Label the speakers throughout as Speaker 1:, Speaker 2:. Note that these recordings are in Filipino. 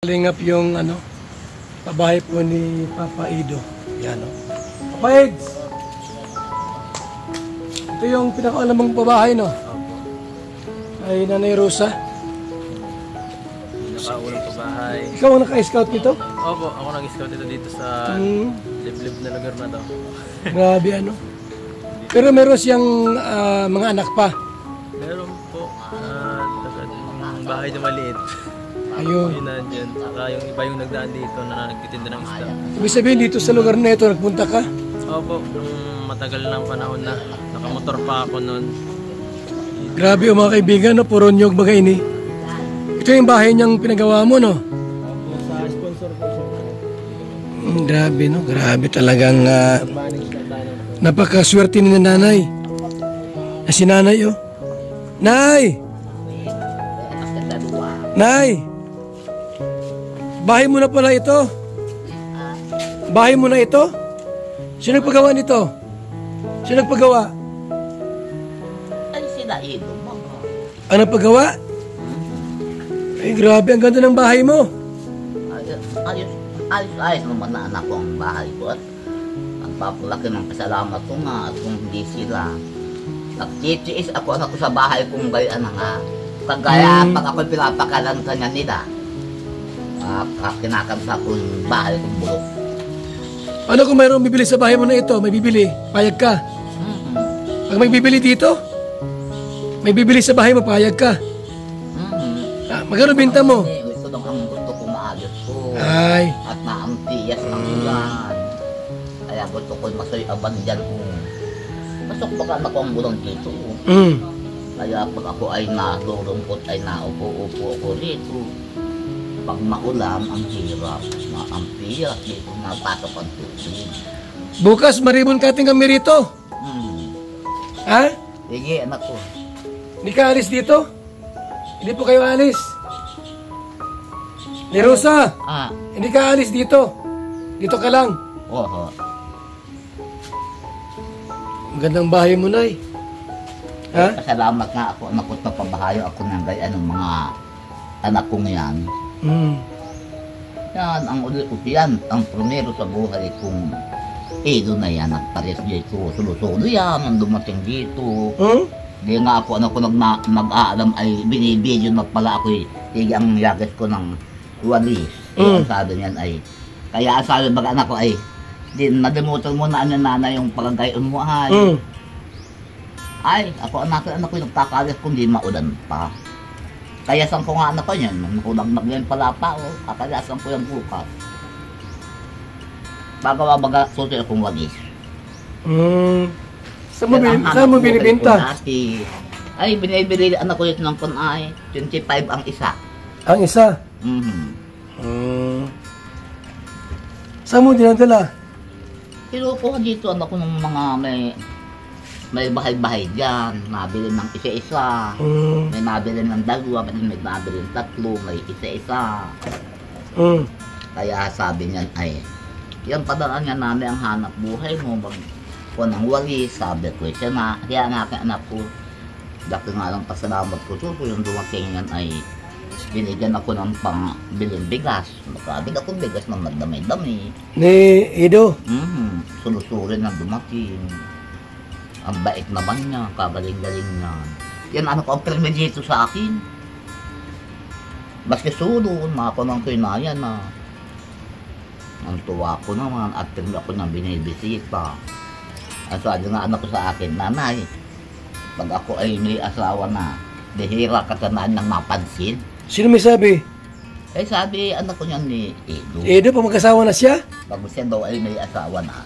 Speaker 1: Lingap yung pabahay po ni Papa Ido. Yan o. Papa Eds! Ito yung pinakaalam mong pabahay, no? Ay Nanay Rosa.
Speaker 2: Pinakaulang pabahay.
Speaker 1: Ikaw ang naka-scout dito?
Speaker 2: Opo, ako nag-scout dito sa liblib na lugar na to.
Speaker 1: Grabe Pero meron siyang mga anak pa.
Speaker 2: Meron po, yung bahay na maliit.
Speaker 1: Ayun.
Speaker 2: Yun nandyan. Saka yung iba yung nagdaan dito na nagtitinda ng isda.
Speaker 1: Ibig sabihin dito sa lugar na ito, nagpunta ka?
Speaker 2: Opo, matagal ng panahon na. Nakamotor pa ako noon.
Speaker 1: Grabe mga kaibigan, no? Puro nyog bagay ni. Ito yung bahay niyang pinagawa mo, no?
Speaker 2: Opo, sa sponsor ko siya.
Speaker 1: Grabe, no? Grabe talagang napakaswerte ni nanay. Si nanay, oh. Nay! Nay! Bahay mo na pala ito. Bahay mo na ito? Sino nagpagawa nito? Sino nagpagawa?
Speaker 3: Ay, sila Ido mo.
Speaker 1: Ang nagpagawa? Ay, grabe. Ang ganda ng bahay mo.
Speaker 3: Ayos naman na anak ko ang bahay ko. At nagpapalaki ng pasalamat ko nga at kung hindi sila. Nagtitiis ako anak ko sa bahay kung gaya na nga. Kagaya pag ako'y pinapakalan kanya nila. Kinakamsa ko yung bahay kong bulok.
Speaker 1: Ano kung mayroong bibili sa bahay mo na ito? May bibili? Payag ka? Pag may bibili dito? May bibili sa bahay mo? Payag ka? Magkano binta mo?
Speaker 3: Gusto ang gusto ko maayos ko.
Speaker 1: Ay.
Speaker 3: At maampiyas ng ulan. Kaya gusto ko masoy-aban dyan ko. Pasok baka na ko ang bulong dito. Kaya pag ako ay nalulungkot ay naupo-upo ako rito. Pag maulam, ang hirap, maampiyas dito, napatok ang tubig.
Speaker 1: Bukas maribon kating kami rito. Ha?
Speaker 3: Sige, anak ko.
Speaker 1: Hindi ka alis dito? Hindi po kayo alis. Ni Rosa, hindi ka alis dito. Dito ka lang.
Speaker 3: Oo.
Speaker 1: Ang gandang bahay mo, Nay. Ha?
Speaker 3: Pasalamat nga ako, anak ko, na pabahayo ako ng gaya ng mga anak kong yan. Yan, ang ulit ko yan, ang primero sa buhay kong Ido na yan, nagpares dito, sulusulo yan, ang dumating dito. Di nga ako, anak ko, nag-aalam ay binibidyo na pala ako, ang yagas ko ng walis. Ang sabi niyan ay, kaya sabi baga anak ko ay, nalimutan mo na ang nanay yung pagagayon mo ay. Ay, ako anak ko, nagkakalis kung di maulan pa. Kaya saan ko nga anak ko yan, nakulang pala pa o, kakalasan ko yung bukas. Baga susi akong walis.
Speaker 1: Saan mo binibinta?
Speaker 3: Ay, binibili anak ko yun ng kunay, 25 ang isa.
Speaker 1: Ang isa? Saan mo dinadala?
Speaker 3: Kinukuha dito anak ko ng mga may bahay-bahay dyan, nabili ng isa-isa, may nabili ng dalawa, may nabili ng tatlo, may isa-isa. Kaya sabi niyan ay, yan padaan nga namin ang hanap buhay mo, kung ang walis, sabi ko, siya na, kaya nga aking anak ko, dati nga lang pasalamat ko, so yung dumating yan ay, binigyan ako ng pangbiling bigas, makabili akong bigas ng magdamay-dami.
Speaker 1: Ni Ido?
Speaker 3: Sulusurin ng dumating. Ang bait naman niya, kagaling-galing niya. Yan ano ko ang permedito sa akin. Baski sulo, makunang ko na yan na. Ang tuwa ko naman at pirmi ako nang binibisita. Ang sabi nga anak ko sa akin, nanay, pag ako ay may asawa na, bihira ka tanaan ng mapansin.
Speaker 1: Sino may sabi?
Speaker 3: Eh sabi anak ko niyan ni Ido.
Speaker 1: Ido, pa mag-asawa na siya?
Speaker 3: Pag siya daw ay may asawa na.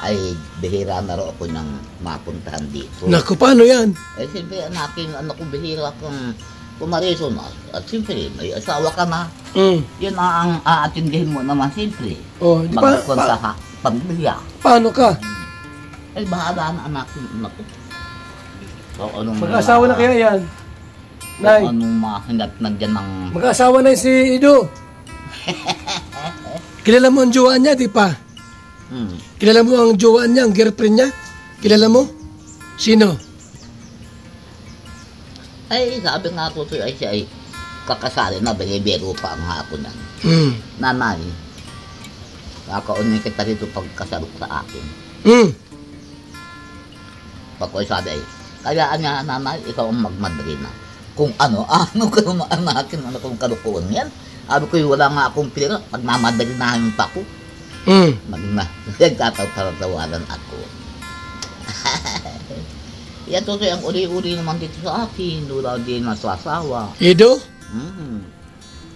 Speaker 3: Ay bihira na rin ako nang mapuntahan dito.
Speaker 1: Naku, paano yan?
Speaker 3: Eh siyempre anakin, anak ko bihira kang pumariso na. At siyempre may asawa ka na. Yun ang aatindihin mo naman siyempre.
Speaker 1: Di ba?
Speaker 3: Magpunta sa pamilya.
Speaker 1: Paano ka?
Speaker 3: Ay bahala na anakin, anak ko.
Speaker 1: Mag-asawa na kaya yan? Nay?
Speaker 3: Anong mga hingat nandyan ng...
Speaker 1: Mag-asawa na si Ido. Kilala mo ang jowa niya, di pa? Kilala mo ang jowa niya, ang girlfriend niya? Kilala mo? Sino?
Speaker 3: Ay, sabi nga ko siya ay kakasali na, binibiro pa ang hapon yan. Nanay, kakaunin kita dito pagkasalok sa akin. Pag ko'y sabi ay, kayaan niya nanay, ikaw ang magmadrina. Kung ano ka naman natin, ano kung kalukuhan yan. Sabi ko, wala nga akong pira, magmamadrinahan pa ako. Nagtatawaran ako. Yan to ang uli-uli naman dito sa akin, wala din masasawa.
Speaker 1: Ido?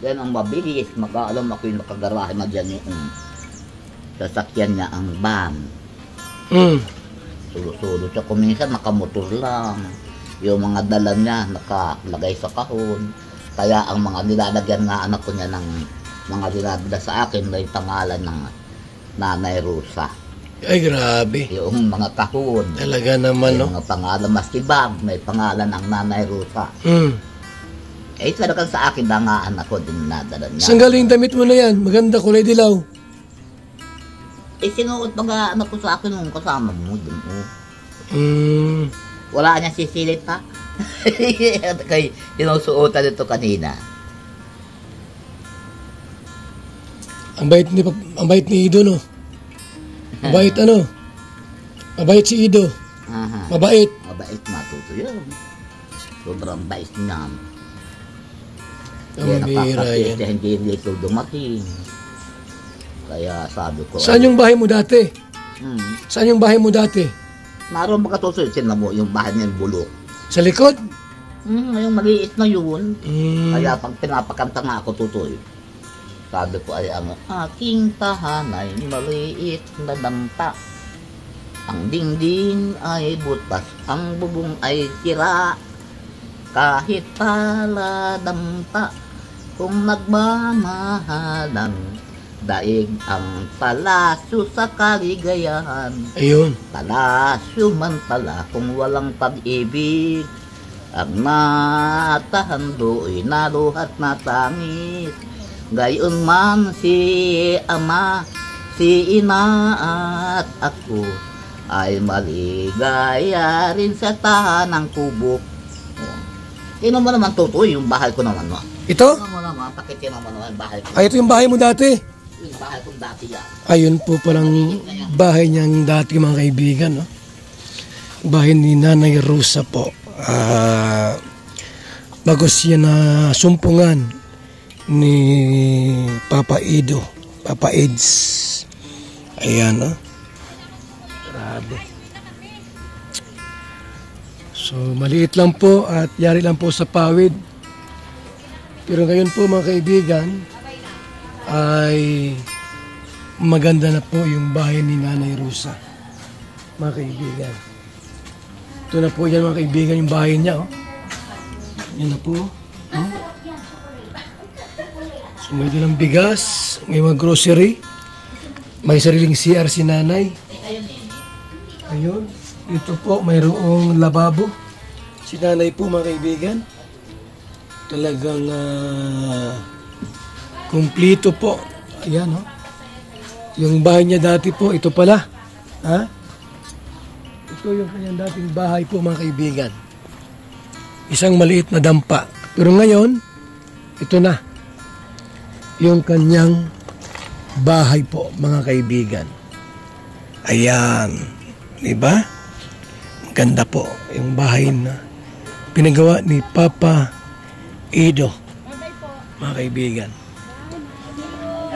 Speaker 3: Yan ang mabilis, mag-aalam ako yung nakagarahe na dyan yung sasakyan niya ang van. Sulo-sulo siya, kuminsan nakamotor lang. Yung mga dala niya nakalagay sa kahon. Kaya ang mga nilalagyan nga anak ko niya ng mga dinadala sa akin may pangalan ng Nanay Rosa.
Speaker 1: Ay, grabe.
Speaker 3: Yung mga kahon.
Speaker 1: Talaga naman, no?
Speaker 3: Yung mga pangalan, maski bag, may pangalan ng Nanay Rosa. Eh, talagang sa akin na nga anak ko din nadala niya.
Speaker 1: Saan galing damit mo na yan? Maganda, kulay dilaw.
Speaker 3: Eh, sinuot mga anak ko sa akin nung kasama mo dun. Wala niya sisilit pa. Kaya sinusuotan ito kanina.
Speaker 1: Ang bait ni Ido, no? Mabait ano? Mabait si Ido. Mabait.
Speaker 3: Mabait matuto yun. Sobrang bait niya.
Speaker 1: Ang bihira yan.
Speaker 3: Hindi dito dumating. Kaya sabi ko...
Speaker 1: Saan yung bahay mo dati? Saan yung bahay mo dati?
Speaker 3: Naroon makatusoy. Sino mo yung bahay niyang bulok?
Speaker 1: Sa likod?
Speaker 3: Yung maliit na yun. Kaya pag pinapakanta nga ako tutoy. Sabi ko ay ang aking tahanay maliit na dampa. Ang dingding ay butas, ang bubong ay sira. Kahit pala dampa, kung nagmamahalan, daig ang palasyo sa kaligayahan.
Speaker 1: Ayun.
Speaker 3: Palasyo man pala kung walang pag-ibig. Ang natahan do'y naluhat na tangis. Gayon man si ama, si ina at ako ay maligaya rin sa tahanang kubok. Tingnan mo naman tutoy yung bahay ko naman.
Speaker 1: Ito?
Speaker 3: Tingnan mo naman, pakitin naman yung bahay ko.
Speaker 1: Ay, ito yung bahay mo dati?
Speaker 3: Yung bahay ko dati yan.
Speaker 1: Ayun po palang bahay niyang dati, mga kaibigan, no? Bahay ni Nanay Rosa po. Bagos yan na sumpungan ni Papa Ido, Papa Eds. Ayan, no? Grabe. So, maliit lang po at yari lang po sa pawid. Pero ngayon po, mga kaibigan, ay maganda na po yung bahay ni Nanay Rosa. Mga kaibigan. Ito na po yan, mga kaibigan, yung bahay niya. Oh. Yan na po. Oh. So, may dalang bigas, may mga grocery. May sariling CR si Nanay. Ayun. Ito po, mayroong lababo. Si Nanay po, mga kaibigan. Talagang kumplito po. Ayan, oh. Yung bahay niya dati po, ito pala. Ha? Ito yung kanyang dating bahay po, mga kaibigan. Isang maliit na dampa. Pero ngayon, ito na. Yung kanyang bahay po, mga kaibigan. Ayan. Diba? Ganda po yung bahay na pinagawa ni Papa Ido, mga kaibigan.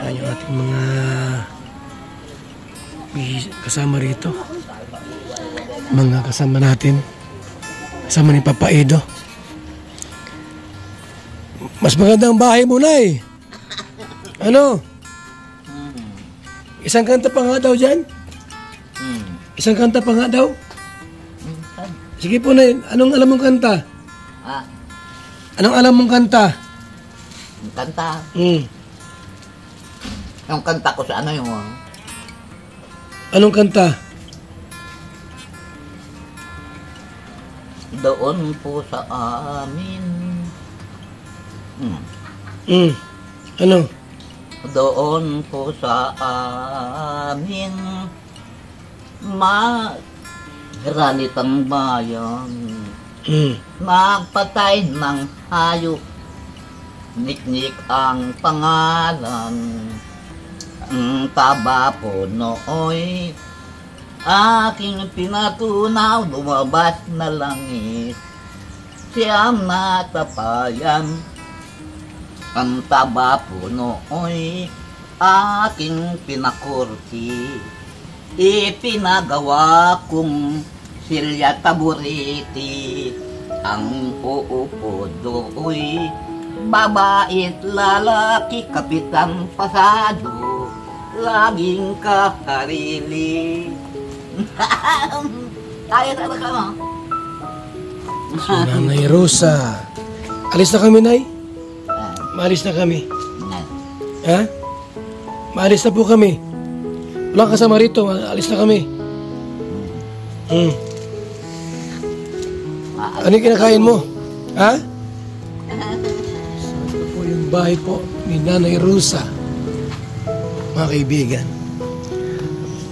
Speaker 1: Yan yung ating mga kasama rito. Mga kasama natin. Kasama ni Papa Ido. Mas maganda ang bahay mo na eh. Ano? Isang kanta pa nga daw dyan? Isang kanta pa nga daw? Sige po na, anong alam mong kanta? Anong alam mong kanta?
Speaker 3: Yung kanta? Yung kanta ko sa ano yung...
Speaker 1: Anong kanta?
Speaker 3: Doon po sa amin.
Speaker 1: Ano?
Speaker 3: Doon po sa amin. Gralit ang bayan. Magpatay ng hayop. Niknik ang pangalan. Ang taba po nooy aking pinatunaw, lumabas na langis. Siyam na tapayan. Ang taba po nooy aking pinakurti. Ipinagawa kong silya taburiti. Ang uupo do'y babait lalaki, kapitan pasado, laging kakarili. Kaya talaga mo.
Speaker 1: Nanay Rosa. Alis na kami, Nay. Maalis na kami. Ha? Maalis na po kami. Walang kasama rito. Alis na kami. Ano yung kinakain mo? Ha? So, ito po yung bahay po ni Nanay Rosa. Mga kaibigan.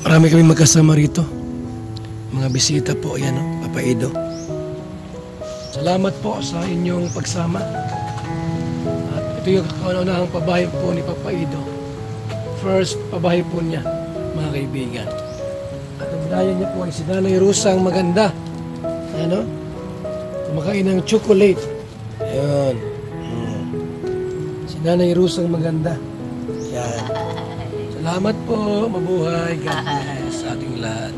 Speaker 1: Marami kami magkasama rito. Mga bisita po. Ayan o, Papa Ido. Salamat po sa inyong pagsama. At ito yung kauna-unahang pabahay po ni Papa Ido. First pabahay po niya, mga kaibigan. At ang binaya niya po ay si Nanay Rosa ang maganda. Ano? Kumakain ng chocolate. Ayan. Si Nanay Rosa ang maganda. Yan. Salamat po. Mabuhay. God bless sa ating lahat.